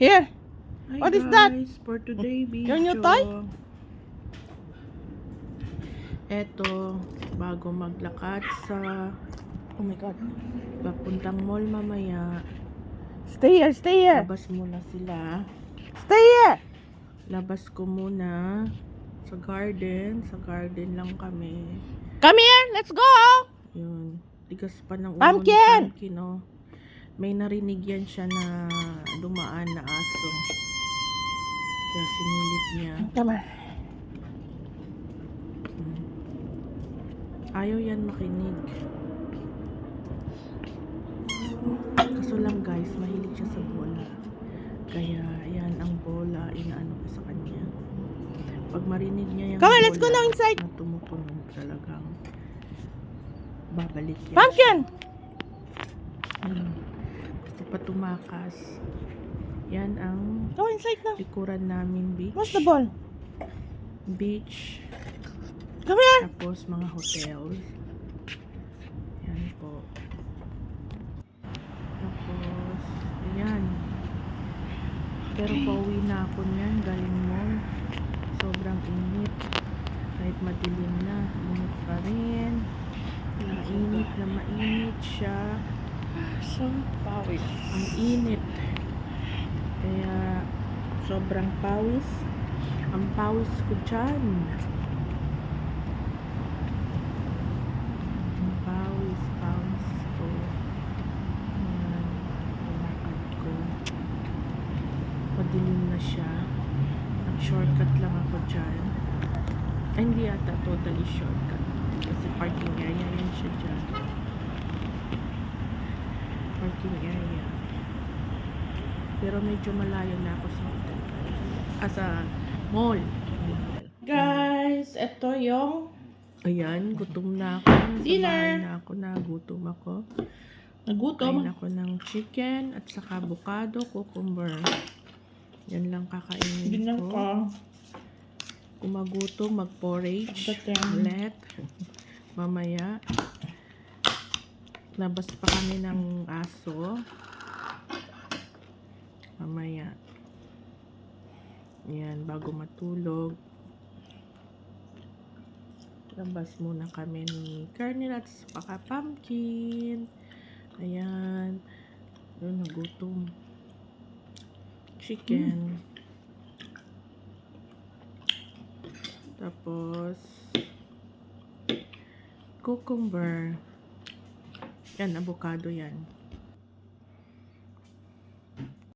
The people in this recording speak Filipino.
Here. Hi What is that? For today video. Your new toy? Eto, bago maglakad sa Oh my God. papuntang mall mamaya, Stay here. Stay here. labas muna sila. Stay here. Labas ko muna sa garden. Sa garden lang kami. Come here. Let's go. Yun. Tigas pa ng ulo ni Pumpkin! Pumpkin, oh. May narinig yan siya na dumaan na aso. Kaya sinilip niya. Come on. Ayaw yan makinig. Kaso lang guys, mahilig siya sa bola. Kaya yan ang bola, inaano ko sa kanya. Pag marinig niya yung Come on, bola, let's go now inside. na tumutunog talagang babalik yan. Pumpkin. Gusto pa tumakas. Yan ang Go inside now. likuran namin beach. What's the ball? Beach. Come here. Tapos mga hotels. Yan po. Tapos, ayan. Pero pauwi na ako niyan. Galing mall. Sobrang init. Kahit madilim na, init pa rin. Mainit na mainit siya. So pawis. Ang init. Kaya, sobrang pawis. Ang pawis ko dyan. Pawis ko. Ayan, nilakad ko. Madilim na siya. Nag-shortcut lang ako dyan. Ay, hindi yata totally shortcut. Kasi parking area yan siya dyan. Parking area. Pero medyo malayo na ako sa hotel. Sa mall. Guys, ito yung Ayan, gutom na ako. Nasa dinner. bahay na ako, nagutom ako. nagutom. Kain ako ng chicken at saka avocado, cucumber. Yan lang kakainin Dinner ko. ko. Kung magutom, mag-porridge. Dating. Ulit. Mamaya. Labas pa kami ng aso. Mamaya. Yan, bago matulog. Labas muna kami ni Kernel at saka Pumpkin. Ayan. Yun, nagutom. Chicken. Tapos, cucumber. Yan, avocado yan.